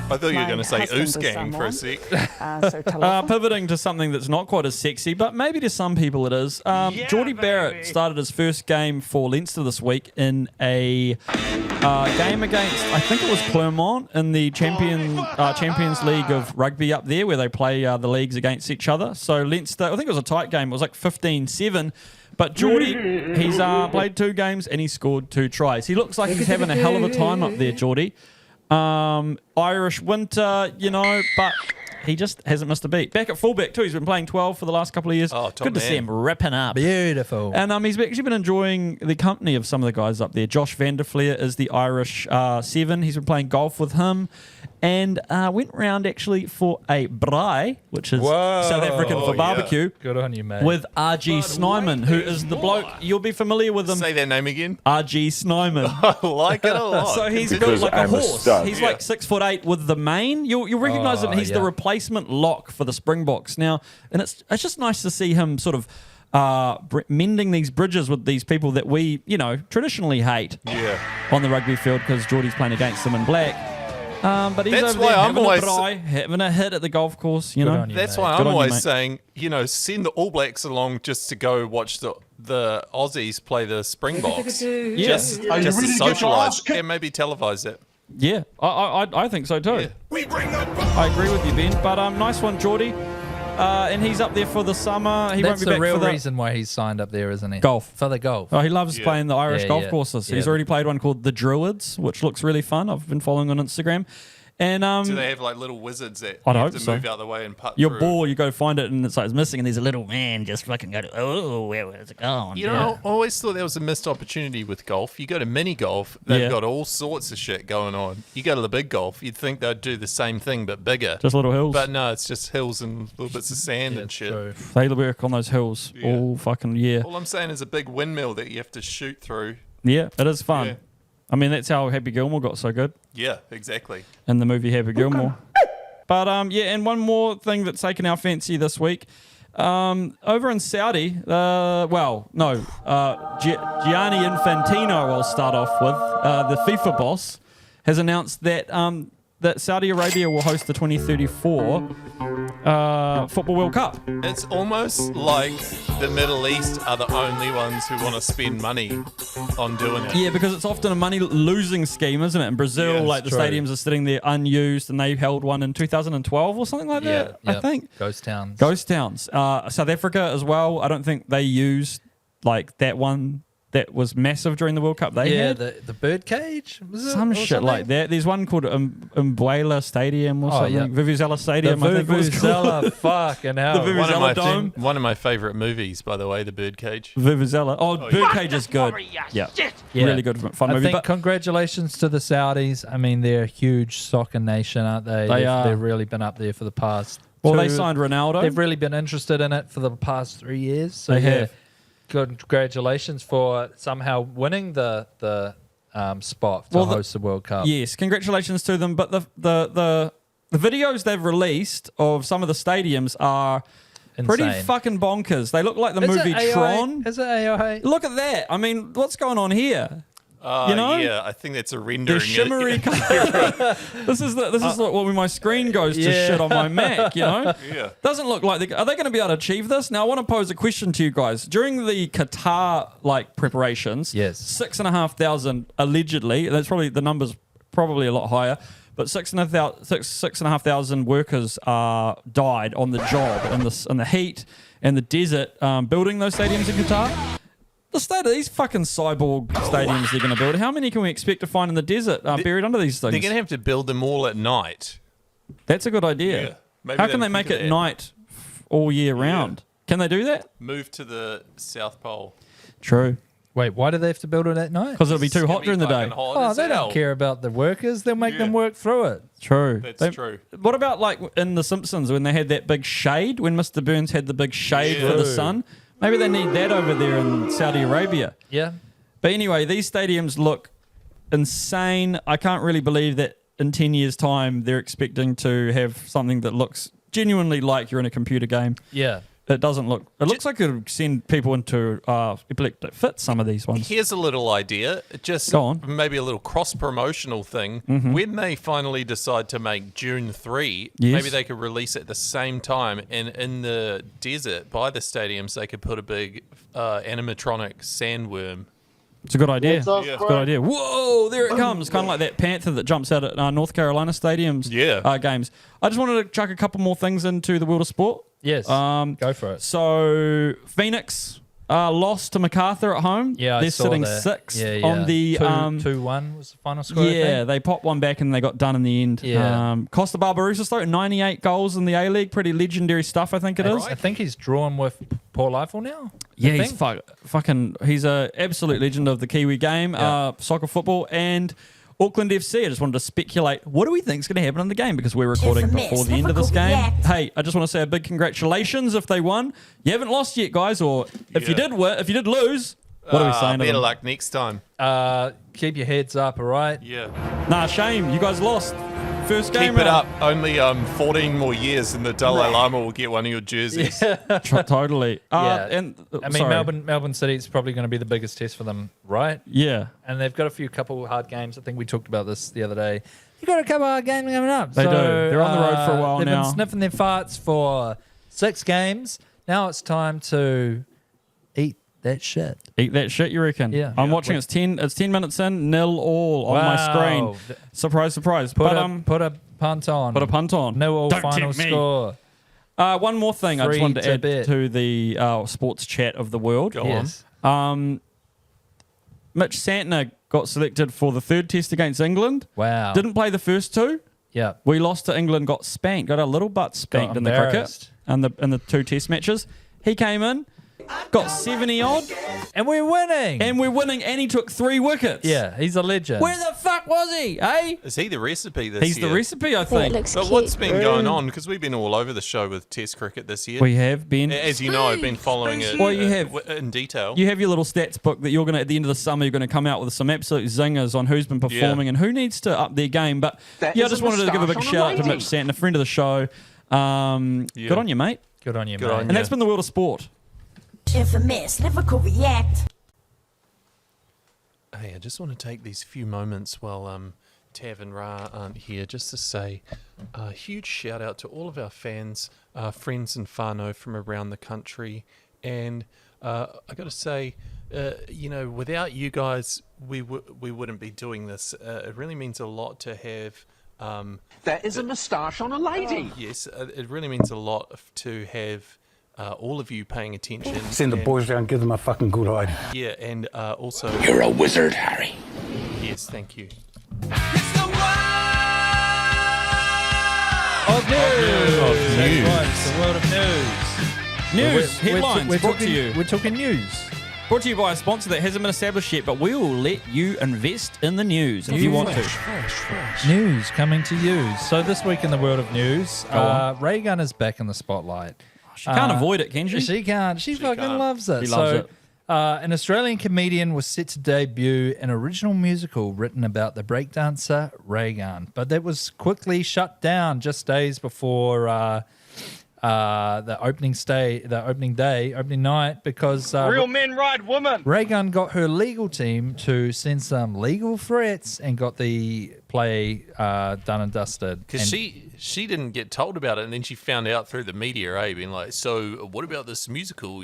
I thought you were My going to say husband Oos was Gang for a someone. sec. So tell us. Pivoting to something that's not quite as sexy, but maybe to some people it is. Jordie Barrett started his first game for Leinster this week in a game against, I think it was Clermont in the Champions League of rugby up there, where they play the leagues against each other. So Leinster, I think it was a tight game. It was like 15-7. But Jordie, he's played 2 games and he scored 2 tries. He looks like he's having a hell of a time up there, Jordie. Irish winter, but he just hasn't missed a beat. Back at fullback too. He's been playing 12 for the last couple of years. Oh, top Good to see man. him ripping up. Beautiful. And he's actually been enjoying the company of some of the guys up there. Josh van der Fleer is the Irish 7. He's been playing golf with him. And went round actually for a braai, which is South African for yeah. barbecue, Good on you, mate. with RG Snyman, who is the bloke. You'll be familiar with him. Say that name again. RG Snyman. I like it a lot. So he's Continue. built like a I'm a horse. stud. He's like 6'8" with the mane. You'll recognise him. He's the yeah. replacement lock for the Springboks now, and it's just nice to see him sort of mending these bridges with these people that we traditionally hate Yeah. on the rugby field because Geordie's playing against them in black. But he's That's over why there I'm having always- a try, having a hit at the golf course. You know, on you. That's mate. why Good I'm on you, always mate. saying, send the All Blacks along just to go watch the Aussies play the Springboks. Just to socialise and maybe televise it. yeah, I think so too. Yeah. We bring the I agree with you, Ben. But nice one, Jordie. And he's up there for the summer. He That's won't be the back real for the reason why he's signed up there, isn't he? Golf. For the golf. Oh, he loves Yeah. playing the Irish Yeah, golf yeah. courses. Yeah. He's already played one called the Druids, which looks really fun. I've been following on Instagram. And Do they have like little wizards that I'd you hope have to so. move out of the way and putt your through? ball, you go find it, and it's like it's missing, and there's a little man just fucking go, where's it going? You know, I always thought there was a missed opportunity with golf. You go to mini golf, they've Yeah. got all sorts of shit going on. You go to the big golf, you'd think they'd do the same thing but bigger. Just little hills. But no, it's just hills and little bits of sand and shit. True. They work on those hills all fucking year. All I'm saying is a big windmill that you have to shoot through. Yeah, it is fun. Yeah. I mean, that's how Happy Gilmore got so good Yeah, exactly. in the movie Happy Gilmore. But yeah, and one more thing that's taken our fancy this week. Over in Saudi, Gianni Infantino, I'll start off with, the FIFA boss, has announced that that Saudi Arabia will host the 2034 Football World Cup. It's almost like the Middle East are the only ones who want to spend money on doing it. Yeah, because it's often a money-losing scheme, isn't it? In Brazil, Yeah, like the true. stadiums are sitting there unused, and they held one in 2012 or something like that, I think. Ghost towns. Ghost towns. South Africa as well. I don't think they used like that one that was massive during the World Cup. They Yeah, had the bird cage. Was it? some Or shit something? like that. There's one called Mbuela Stadium or Oh, something. yeah. Vuvuzela The Stadium, I think it was called. Vuvuzela. Fucking hell. The One of my Dome. one of my favorite movies, by the way, The Birdcage. Vuvuzela. Oh, Birdcage is good. Yeah. Yeah. Really good fun I movie. think But congratulations to the Saudis. I mean, they're a huge soccer nation, aren't they? They are. They've really been up there for the past. well, they two- signed Ronaldo. They've really been interested in it for the past 3 years. So They yeah, have. congratulations for somehow winning the spot to Well, the- host the World Cup. Yes, congratulations to them. But the videos they've released of some of the stadiums are pretty Insane. fucking bonkers. They look like the Is movie it AI? Tron. Is it AI? Look at that. I mean, what's going on here? You know? Yeah, I think that's a rendering. The shimmery color. This is what my screen goes to Yeah. shit on my Mac, you know? Yeah. Doesn't look like are they going to be able to achieve this? Now I want to pose a question to you guys. During the Qatar preparations, Yes. 6,500 allegedly, that's probably the number's probably a lot higher, but 6,500 workers died on the job in the heat and the desert building those stadiums in Qatar. The state of these fucking cyborg stadiums they're going to build. How many can we expect to find in the desert buried under these things? They're going to have to build them all at night. That's a good idea. Yeah. Maybe How can they they make think it of that. night all year round? Can they do that? Move to the South Pole. True. Wait, why do they have to build it at night? Because it'll be too It's hot gonna be during the day. fucking hot Oh, as they hell. don't care about the workers. They'll make them Yeah. work through it. True. That's true. What about like in The Simpsons when they had that big shade, when Mr. Burns had the big shade for the True. sun? Maybe they need that over there in Saudi Arabia. Yeah. But anyway, these stadiums look insane. I can't really believe that in 10 years' time they're expecting to have something that looks genuinely like you're in a computer game. Yeah. It doesn't look. It looks like it would send people into epileptic fits. Some of these ones. Here's a little idea, just Go on. maybe a little cross-promotional thing. When they finally decide to make June 3, Yes. maybe they could release it at the same time, and in the desert by the stadiums, they could put a big animatronic sandworm. It's a good idea. That sounds It's a good idea. Whoa, there it comes. Kind of like that panther that jumps out at North Carolina stadiums. Yeah. Games. I just wanted to chuck a couple more things into the world of sport. Yes. Go for it. So Phoenix lost to MacArthur at home. Yeah, I they're saw sitting that. sixth Yeah, on the 2-1 was the final score. I Yeah, think. they popped one back and they got done in the end. Yeah. Costa Barbarouses though, 98 goals in the A-League, pretty legendary stuff. I think it is. I think he's drawn with Paul Eiffel now. Yeah, I he's think. fucking. He's a absolute legend of the Kiwi game, Yeah. soccer, football, and Auckland FC. I just wanted to speculate. What do we think is going to happen in the game because we're recording before the end of this game. Hey, I just want to say a big congratulations if they won. You haven't lost yet, guys. Or if you Yeah. did win, if you did lose, what are we saying to Better them? luck next time. Keep your heads up, all right? Yeah. Nah, shame. You guys lost. First game. Keep it round. up. Only 14 more years and the Dalai Lama will get one of your jerseys. Totally. Yeah. And I mean, sorry. Melbourne City is probably going to be the biggest test for them, right? Yeah. And they've got a couple hard games. I think we talked about this the other day. You got a couple hard games coming up. They do. They're on the road for a while they've now. been sniffing their farts for 6 games. Now it's time to eat that shit. Eat that shit, you reckon? Yeah. I'm Yeah. watching. It's 10 minutes in, 0-0 on my Wow. screen. Surprise, surprise. Put But a punt on. put a punt on. No all Don't final tempt me. score. One more thing I just Free wanted to to add bet. to the sports chat of the world. Go Yes. Mitch Santner got selected for the third test against England. Wow. Didn't play the first two. Yeah. We lost to England, got spanked, got our little butt spanked Got in the cricket embarrassed. and the 2 test matches. He came in, got 70 odd, And we're winning. and we're winning, and he took 3 wickets. yeah, he's a legend. Where the fuck was he, eh? Is he the recipe this He's year? the recipe, I That think. looks But cute. what's been going on? Because we've been all over the show with Test cricket this year. We have been. As you know, I've been following it Well, you have. in detail. You have your little stats book that you're going to, at the end of the summer, you're going to come out with some absolute zingers on who's been performing and who needs to up their game. But I just wanted to give a big shout out to Mitch Santon, a friend of the show. Good on you, mate. Good on you, Good mate. on And you. that's been the world of sport. Infamous, lyrical react. Hey, I just want to take these few moments while Tav and Ra aren't here just to say a huge shout out to all of our fans, friends and whānau from around the country. And I got to say, without you guys, we wouldn't be doing this. It really means a lot to have. There is a moustache on a lady. Yes, it really means a lot to have all of you paying attention. Send the and- boys down, give them a fucking good hiding. Yeah, and also. You're a wizard, Harry. Yes, thank you. Of news. Of news. That's right, it's the world of news. News, headlines, we're brought talking, to you. We're talking news. Brought to you by a sponsor that hasn't been established yet, but we will let you invest in the news if you want to. News coming to you. So this week in the world of news, Go on. Ray Gunn is back in the spotlight. She can't avoid it, can she? She can't. She fucking can't. loves it. She loves it. An Australian comedian was set to debut an original musical written about the breakdancer Ray Gunn, but that was quickly shut down just days before the opening night, because Real men ride women. Ray Gunn got her legal team to send some legal threats and got the play done and dusted. Because And- she didn't get told about it, and then she found out through the media, being like, "So, what about this musical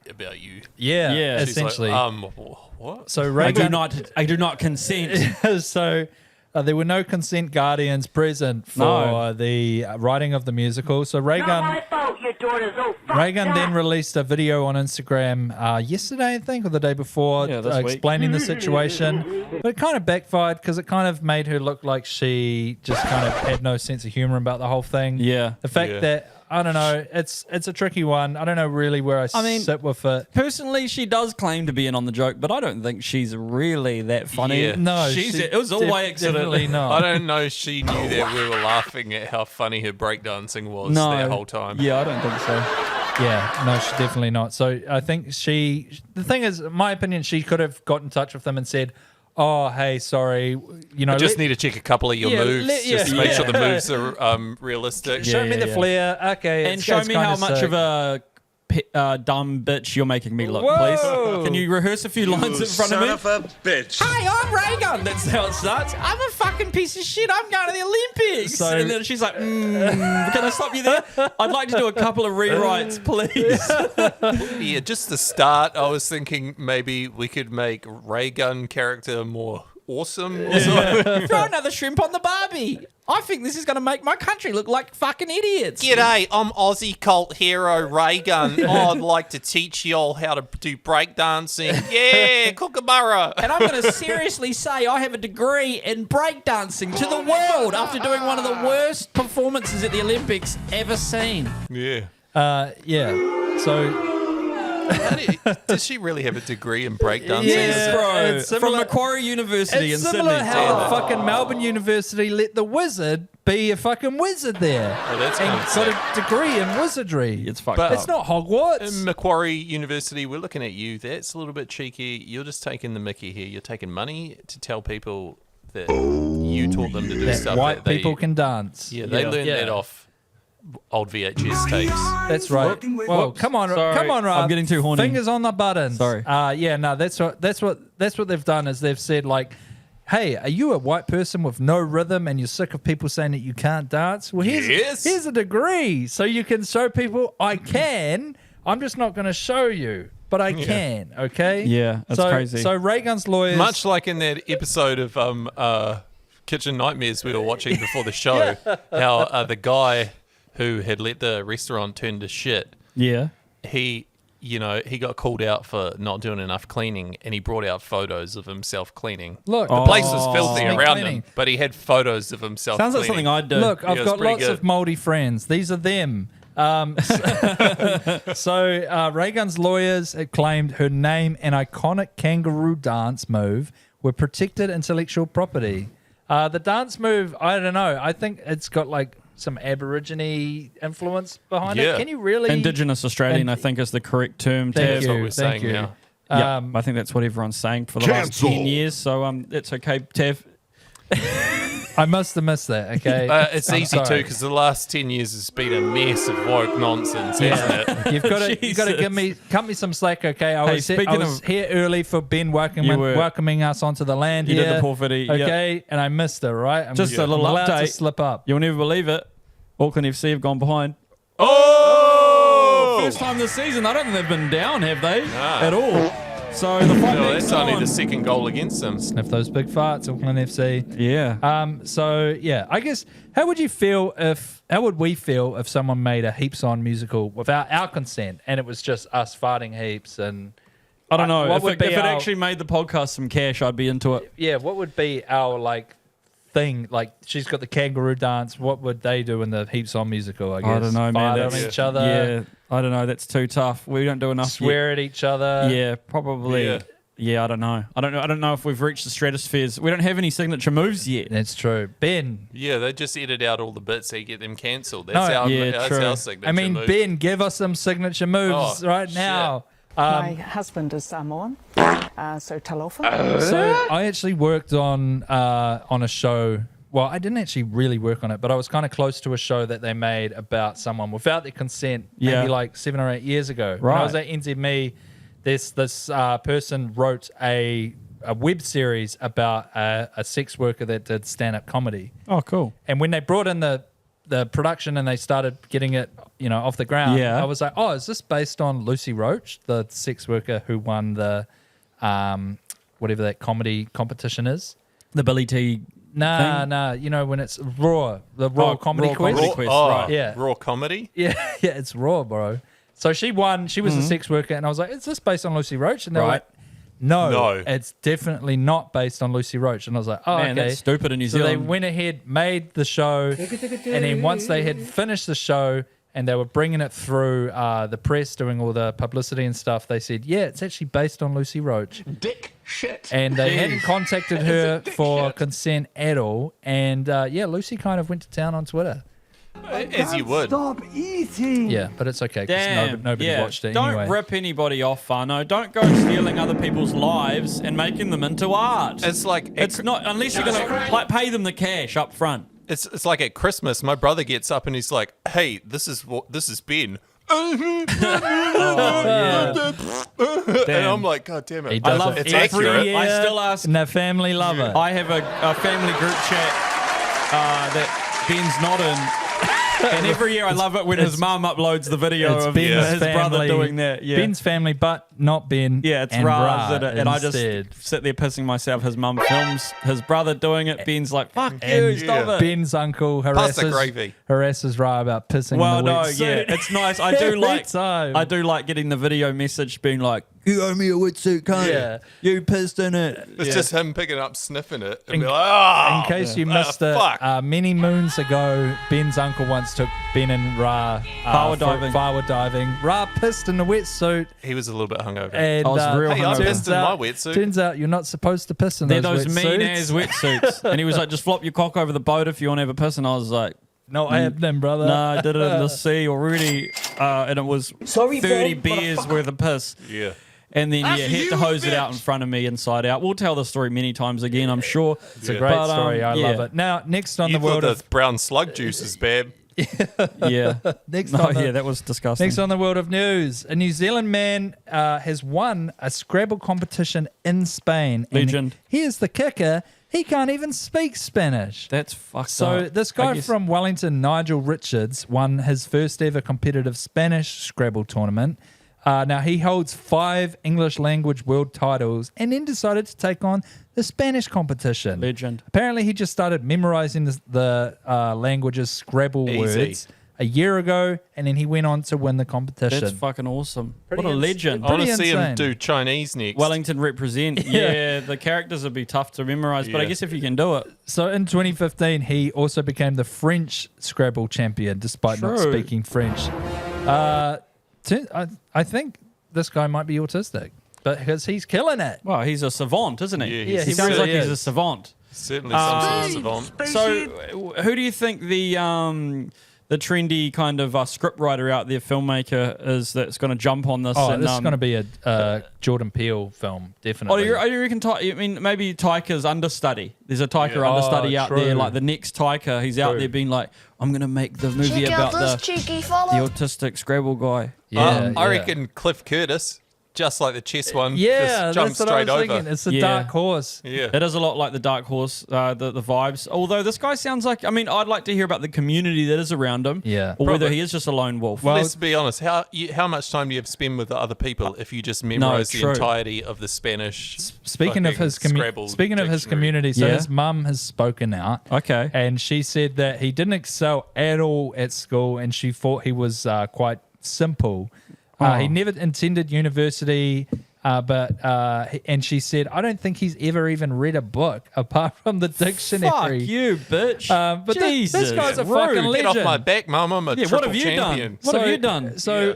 about you?" yeah, Yeah. She's essentially. What? So Ray Gunn, I do not consent. so there were no consent guardians present for No. the writing of the musical. So Ray Gunn fault your daughter's all Reagan then released a video on Instagram yesterday, I think, or the day before, Yeah, this week. explaining the situation. But it kind of backfired because it kind of made her look like she just kind of had no sense of humor about the whole thing. Yeah. The fact Yeah. that, I don't know, it's a tricky one. I don't know really where I mean, sit with it. Personally, she does claim to be in on the joke, but I don't think she's really that funny. Yeah. No, it was all by accident. Definitely not. I don't know. She knew that we were laughing at how funny her breakdancing was No. that whole time. Yeah, I don't think so. Yeah, no, she's definitely not. So I think the thing is, in my opinion, she could have got in touch with them and said, "Oh, hey, sorry, I just need to check a couple of your Yeah, moves just to yeah. make sure the moves are realistic. show me yeah, the yeah. flair." Okay, And show me how much of a dumb bitch you're making me look, Whoa. please. Can you rehearse a few lines in front of me? a bitch. Hi, I'm Reagan. That's how it starts. I'm a fucking piece of shit. I'm going to the Olympics. So- and then she's like, can I stop you there? I'd like to do a couple of rewrites, please. Yeah, just the start. I was thinking maybe we could make Ray Gunn character more awesome or something. Throw another shrimp on the Barbie. I think this is going to make my country look like fucking idiots. G'day, I'm Aussie cult hero Ray Gunn. I'd like to teach y'all how to do breakdancing. Yeah, Kookaburra. And I'm going to seriously say I have a degree in breakdancing to the world after doing one of the worst performances at the Olympics ever seen. Yeah. Yeah. So Does she really have a degree in breakdancing? Yes, bro. It's From similar- Macquarie University it's in similar Sydney. how Damn it. fucking Melbourne University let the wizard be a fucking wizard there. Oh, that's and kind of got sick. a degree in wizardry. It's fucked But- up. It's not Hogwarts. In Macquarie University, we're looking at you. That's a little bit cheeky. You're just taking the mickey here. You're taking money to tell people that you taught them to do that stuff white that they, people can dance. Yeah, they learned Yeah. that off old VHS tapes. That's right. Well, come on, Sorry, come on, Rob. I'm getting too horny. Fingers on the buttons. Sorry. Yeah, no, that's what they've done is they've said like, hey, are you a white person with no rhythm and you're sick of people saying that you can't dance? Well, Yes. here's a degree so you can show people I can. I'm just not going to show you, but I can. Okay. Yeah, that's crazy. So Reagan's lawyers, Much like in that episode of Kitchen Nightmares we were watching before the show, how the guy who had let the restaurant turn to shit, Yeah. he you know, he got called out for not doing enough cleaning, and he brought out photos of himself cleaning. Look, The place was filthy Sneak around cleaning. him, but he had photos of himself Sounds like cleaning. something I'd do. Look, I've it's got pretty lots good. of mouldy friends. These are them. So Reagan's lawyers had claimed her name and iconic kangaroo dance move were protected intellectual property. The dance move, I don't know. I think it's got like some Aborigine influence behind Yeah. it. Can you really? Indigenous Australian, I think, is the correct term. Thank Tev. That's what you, we're thank saying you. now. Yeah, I think that's what everyone's saying for the last 10 years. So it's okay, Tev. I must have missed that. Okay, It's I'm easy too, sorry. because the last 10 years has been a mess of woke nonsense, hasn't it? You've got to cut me some slack, okay? I was speaking of- here early for Ben You were. welcoming us onto the land You here. did the poor footy, yep. okay? And I missed it, right? I'm Just a little allowed to update. slip up. You'll never believe it. Auckland FC have gone behind. Oh! First time this season. I don't think they've been down, have they? At all. So the fight No, next that's only on. the second goal against them. Sniff those big farts, Auckland FC. Yeah. So yeah, I guess how would we feel if someone made a Heaps On musical without our consent and it was just us farting heaps and I don't know. what If, would it, be if it our- actually made the podcast some cash, I'd be into it. yeah, what would be our like thing? Like she's got the kangaroo dance. What would they do in the Heaps On musical? I guess I don't know, man. Fart on That's- each other. Yeah. I don't know. That's too tough. We don't do enough. Swear at each other. Yeah, probably. Yeah. Yeah, I don't know. I don't know if we've reached the stratospheres. We don't have any signature moves yet. That's true. Ben. Yeah, they just edit out all the bits so you get them cancelled. No, That's true. our signature I mean, move. Ben, give us some signature moves Oh, right shit. now. My husband is Samoan, so talofa. So I actually worked on a show. Well, I didn't actually really work on it, but I was kind of close to a show that they made about someone without their consent, Yeah. maybe like 7 or 8 years ago. When I was at NZME, this person wrote a web series about a sex worker that did stand-up comedy. Oh, cool. And when they brought in the production and they started getting it, off the ground, Yeah. I was like, oh, is this based on Lucy Roach, the sex worker who won the whatever that comedy competition is? The Billy T. Nah. When it's Raw, the Raw Comedy Raw Quiz. Comedy Quiz, Oh, right. Yeah. Raw comedy? Yeah, it's Raw, bro. So she won. She was a sex worker, and I was like, "Is this based on Lucy Roach?" And they were Right. like, "No, No. it's definitely not based on Lucy Roach." And I was like, "Oh, Man, okay." that's stupid in New So they Zealand. went ahead, made the show, and then once they had finished the show and they were bringing it through the press, doing all the publicity and stuff, they said, "Yeah, it's actually based on Lucy Roach." Dick shit. And they hadn't contacted her for consent at all. And Lucy kind of went to town on Twitter. As you would. Yeah, but it's okay because Damn. nobody yeah. watched it Don't anyway. rip anybody off, Fano. Don't go stealing other people's lives and making them into art. It's like It's not unless you're gonna pay them the cash up front. it's like at Christmas, my brother gets up and he's like, "Hey, this is Ben." And I'm like, God damn it. He does I love it it's every accurate. year. I still ask. And a family lover. I have a family group chat that Ben's not in. And every year I love it when his mum uploads the video It's of Ben's his family, brother doing that. Yeah. Ben's family, but not Ben. Yeah, it's and Ra, Ra and I just instead. sit there pissing myself. His mum films his brother doing it. Ben's like, "Fuck you, And stop it." Ben's uncle Pass the gravy. harasses Ra about pissing Well, in the no, wet yeah, suit. it's nice. I do Every like. time. I do like getting the video message being like, "You owe me a wetsuit, cunt. Yeah. You pissed in it." It's just him picking up, sniffing it, and In- be like, "Ah!" In case you missed it, fuck. many moons ago, Ben's uncle once took Ben and Ra Power for diving. Power diving. Ra pissed in a wetsuit. He was a little bit hungover. And I was real Hey, I hungover. pissed in my wetsuit. Turns out you're not supposed to piss in They're those those wetsuits. mean ass wetsuits. And he was like, "Just flop your cock over the boat if you want to have a piss." And I was like, Not happening, brother. "No, I did it in the sea already." And it was 30 beers worth of piss. Yeah. And then, he had to hose it out in front of me inside out. We'll tell the story many times again, I'm sure. It's a great story. I love it. Now, next on You the world thought of the brown slug juice is bad. Yeah. next No, on the, yeah, that was disgusting. next on the world of news, a New Zealand man has won a Scrabble competition in Spain. And Legend. here's the kicker: he can't even speak Spanish. That's fucked So up. this I guy guess- from Wellington, Nigel Richards, won his first ever competitive Spanish Scrabble tournament. Now he holds 5 English language world titles and then decided to take on the Spanish competition. Legend. Apparently he just started memorizing the language's Scrabble Easy. words a year ago, and then he went on to win the competition. That's fucking awesome. Pretty What a legend. I want to Pretty see him insane. do Chinese next. Wellington represent. Yeah, the characters would be tough to memorize, but I Yeah. guess if you can do it. So in 2015, he also became the French Scrabble champion, despite not True. speaking French. I think this guy might be autistic, but because he's killing it. Well, he's a savant, isn't he? Yeah, he he sounds like really he's a is. savant. Certainly some sort of savant. So, who do you think the trendy kind of scriptwriter out there, filmmaker, is that's going to jump on this? Oh, and, this is going to be a Jordan Peele film, Oh, definitely. you reckon? I mean, maybe Taika's understudy. There's a Taika Yeah. understudy Oh, out there, true. like the next Taika. He's out True. there being like, "I'm going to make the movie about the autistic Scrabble guy." Yeah, I yeah. reckon Cliff Curtis, just like the chess one, Yeah, just jumped that's what I straight was over. thinking. It's a Yeah. dark horse. Yeah. It is a lot like the Dark Horse, the vibes. Although this guy sounds like, I mean, I'd like to hear about the community that is around him. Yeah. Or whether Probably. he is just a lone wolf. Well, Let's be honest. How much time do you have to spend with the other people if you just memorize the true. entirety of the Spanish? Speaking of fucking his Scrabble speaking of his dictionary? community, so Yeah. his mum has spoken out. Okay. And she said that he didn't excel at all at school, and she thought he was quite simple. He never attended university, and she said, I don't think he's ever even read a book apart from the dictionary. Fuck you, bitch. But this Jesus. guy's a Rude. fucking Get off legend. my back, mum. I'm a Yeah, triple what have you champion. done? What have you done? So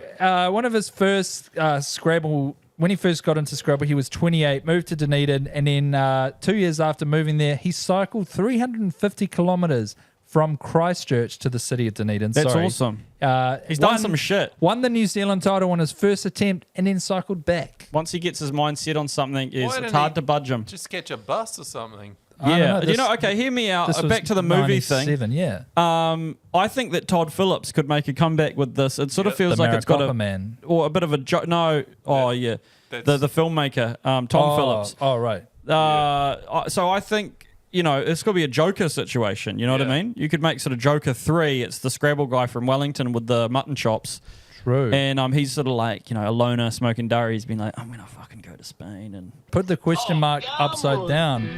one of his first Scrabble, when he first got into Scrabble, he was 28, moved to Dunedin, and then 2 years after moving there, he cycled 350 kilometres from Christchurch to the city of Dunedin. That's Sorry. awesome. He's Won- done some shit. Won the New Zealand title on his first attempt, and then cycled back. Once he gets his mind set on something, Why it's didn't hard he to budge him. Just catch a bus or something. I don't Yeah. know, you this- know, okay, hear me out. This was Back to the movie thing. 97, yeah. I think that Todd Phillips could make a comeback with this. It sort of feels The like it's got Maricopa a Man. or a bit of a joke. No, oh yeah, that's- the filmmaker Tom Phillips. Oh, right. So I think, you know, it's got to be a Joker situation. You know what I Yeah. mean? You could make sort of Joker 3. It's the Scrabble guy from Wellington with the mutton chops. True. And he's sort of like, you know, a loner smoking durry. He's been like, I'm going to fucking go to Spain. And Put the question mark upside down.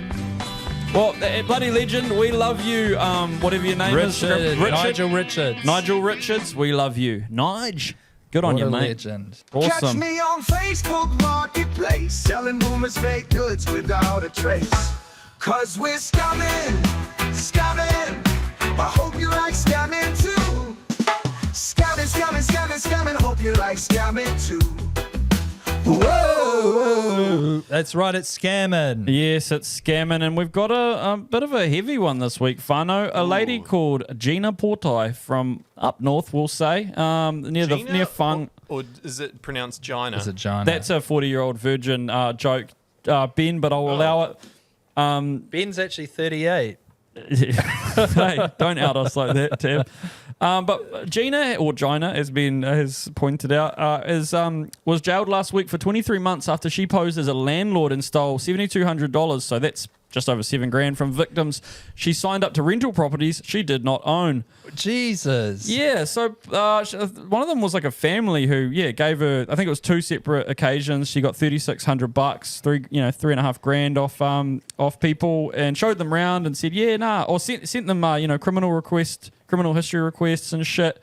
well, bloody legend, we love you. Whatever your name is. Nigel Richards. Nigel Richards, we love you. Nige, good on What you, a mate. legend. Awesome. me on Facebook Marketplace, selling boomers fake goods without a trace. Cause we're scamming. I hope you like scamming too. Scamming. Hope you like scamming too. Whoa. That's right, it's scamming. Yes, it's scamming, and we've got a bit of a heavy one this week, Whānau. A lady called Gina Portai from up north, we'll say, near Fung. Or is it pronounced Gina? Is it John? That's a 40-year-old virgin joke, Ben, but I'll allow it. Ben's actually 38. Hey, don't out us like that, Tim. But Gina, or Gina, as Ben has pointed out, was jailed last week for 23 months after she posed as a landlord and stole $7,200. So that's just over $7,000 from victims she signed up to rental properties she did not own. Jesus. Yeah, so one of them was like a family who, gave her. I think it was 2 separate occasions. She got $3,600, $3.5 off people, and showed them around and said, or sent them, criminal history requests and shit,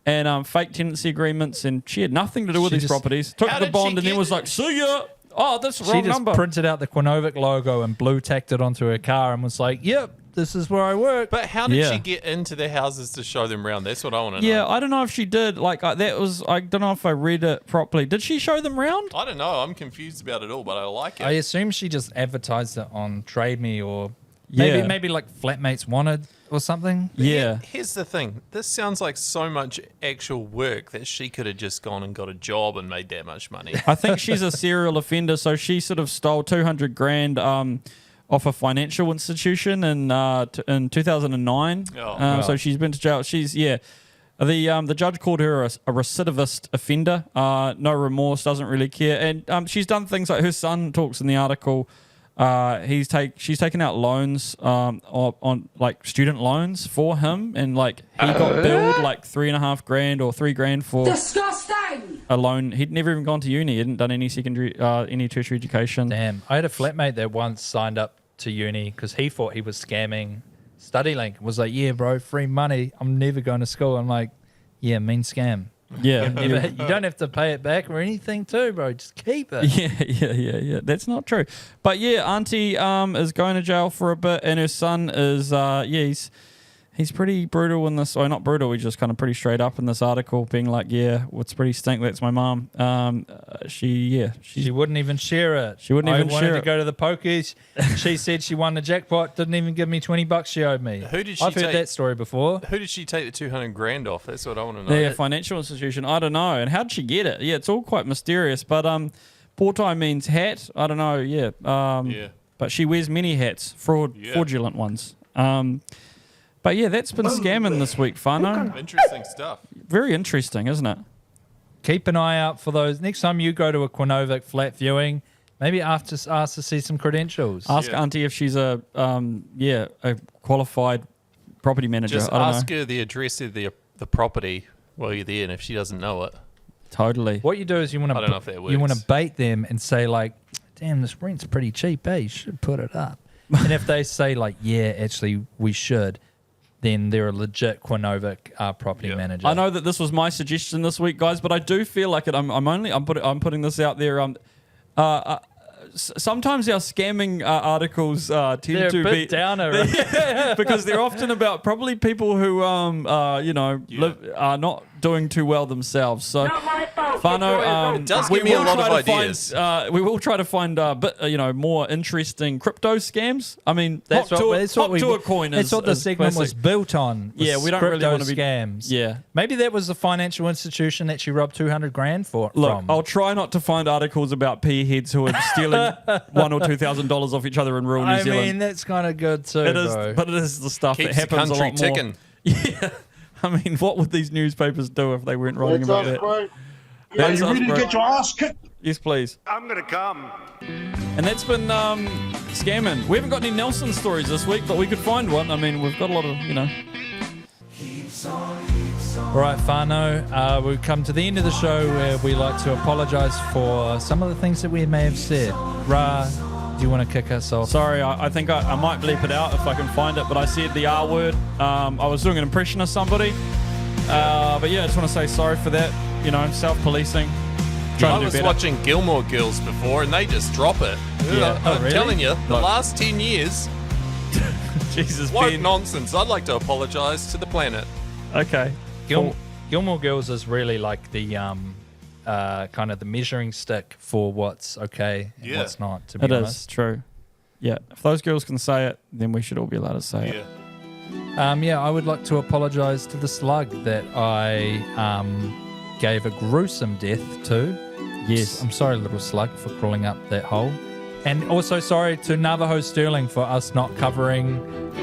and fake tenancy agreements, and she had nothing to do with She these just- properties. Took How the did bond she and then get- was like, "See ya." Oh, that's the She wrong just number. printed out the Quinovic logo and blue tacked it onto her car and was like, yep, this is where I work. But how did Yeah. she get into their houses to show them around? That's what I want to know. Yeah, I don't know if she did. Like that was. I don't know if I read it properly. Did she show them around? I don't know. I'm confused about it all, but I like it. I assume she just advertised it on Trade Me or Yeah. maybe like Flatmates Wanted or something. Yeah. Here's the thing. This sounds like so much actual work that she could have just gone and got a job and made that much money. I think she's a serial offender, so she sort of stole $200,000 off a financial institution in 2009. Oh. So she's been to jail. The judge called her a recidivist offender. No remorse, doesn't really care, and she's done things like her son talks in the article. She's taken out loans on like student loans for him, and like he got billed like $3,500 or $3,000 for Disgusting! a loan. He'd never even gone to uni. He hadn't done any any tertiary education. Damn. I had a flatmate that once signed up to uni because he thought he was scamming StudyLink. Was like, yeah, bro, free money. I'm never going to school. I'm like, Yeah, mean scam. Yeah. You don't have to pay it back or anything too, bro. Just keep it. Yeah. That's not true. But yeah, Auntie is going to jail for a bit, and her son is he's pretty brutal in this. Or not brutal. He's just kind of pretty straight up in this article, being like, "Yeah, what's pretty stink. That's my mom." She wouldn't even share it. She wouldn't even I wanted share to it. go to the pokies. She said she won the jackpot. Didn't even give me $20 she owed me. Who did she I've heard take- that story before. Who did she take the 200 grand off? That's what I want to know. Yeah, financial institution. I don't know. And how'd she get it? Yeah, it's all quite mysterious. But Portai means hat. I don't know. Yeah. Yeah. But she wears many hats, fraudulent ones. But yeah, that's been scamming this week, Whānau. Interesting stuff. Very interesting, isn't it? Keep an eye out for those. Next time you go to a Quinovic flat viewing, maybe ask to see some credentials. Ask Auntie if she's a qualified property manager. Just I don't ask know. her the address of the property while you're there, and if she doesn't know it. Totally. What you do is you want I don't know if that to works. bait them and say like, "Damn, this rent's pretty cheap. You should put it up." And if they say like, "Yeah, actually, we should," then they're a legit Quinovic property manager. I know that this was my suggestion this week, guys, but I do feel like it. I'm putting this out there. Sometimes our scamming articles tend They're to a bit be downer, right? because they're often about probably people who are not doing too well themselves. So, Whānau, It does give me a lot of ideas. We will try to find more interesting crypto scams. I mean, That's hop what to a coin. That's what the is segment was classic. built on. Yeah, we don't really crypto want to be scams. Yeah. Maybe that was the financial institution that she robbed 200 grand Look, from. I'll try not to find articles about pea heads who are stealing $1,000 or $2,000 off each other in rural New I Zealand. mean, that's kind of good too, It is, bro. but it is the stuff Keeps that the happens a country lot more. ticking. Yeah, I mean, what would these newspapers do if they weren't writing about that? Are That's you us, ready to bro. get your ass kicked? Yes, please. I'm gonna come. And that's been scamming. We haven't got any Nelson stories this week, but we could find one. I mean, we've got a lot of, All right, Whānau, we've come to the end of the show where we like to apologise for some of the things that we may have said. Ra, do you want to kick us off? Sorry, I think I might bleep it out if I can find it, but I said the R word. I was doing an impression of somebody. But yeah, I just want to say sorry for that. Self-policing. I was watching Gilmore Girls before, and they just drop it. Yeah. I'm Oh, really? telling you, the Look. last 10 years, Jesus, what Ben. nonsense. I'd like to apologise to the planet. Okay. Gilmore Girls is really like the kind of the measuring stick for what's okay and Yeah. what's not, to be It is honest. true. Yeah, if those girls can say it, then we should all be allowed to say it. I would like to apologise to the slug that I gave a gruesome death to. Yes. I'm sorry, little slug, for crawling up that hole. And also sorry to Navajo Sterling for us not covering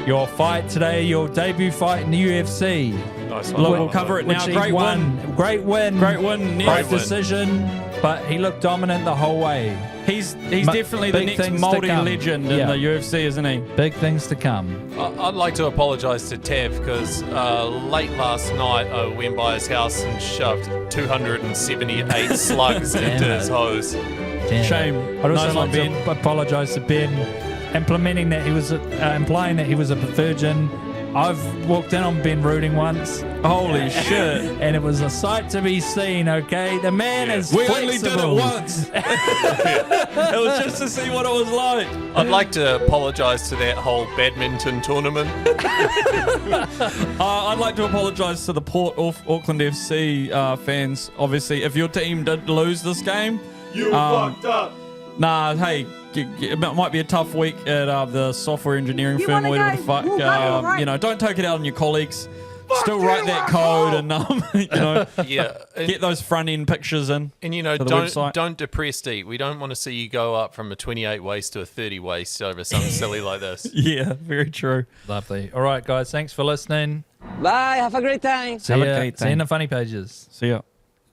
your fight today, your debut fight in the UFC. Nice one. Look, we'll cover it Which now. he Great won. win. Great win. Great win. Great Neil. decision. But he looked dominant the whole way. He's definitely the big next things to mouldy come. legend Yeah. in the UFC, isn't he? Big things to come. I'd like to apologise to Tav because late last night I went by his house and shoved 278 slugs into his hose. Damn. Shame. I'd also Nice one, like to apologise to Ben, implying that he was a virgin. I've walked in on Ben Rooting once. Holy shit. And it was a sight to be seen, okay? The man is We flexible. only did it once. It was just to see what it was like. I'd like to apologise to that whole badminton tournament. I'd like to apologise to the Port Auckland FC fans. Obviously, if your team did lose this game, You fucked up. nah, hey, it might be a tough week at the software engineering firm or whatever the fuck. Don't take it out on your colleagues. Still write that code and Yeah. get those front end pictures in. And to the don't website. don't depress eat. We don't want to see you go up from a 28 waist to a 30 waist over something silly like this. Yeah, very true. Lovely. All right, guys. Thanks for listening. Bye. Have a great time. See Have a ya. great See you in time. the funny pages. See ya.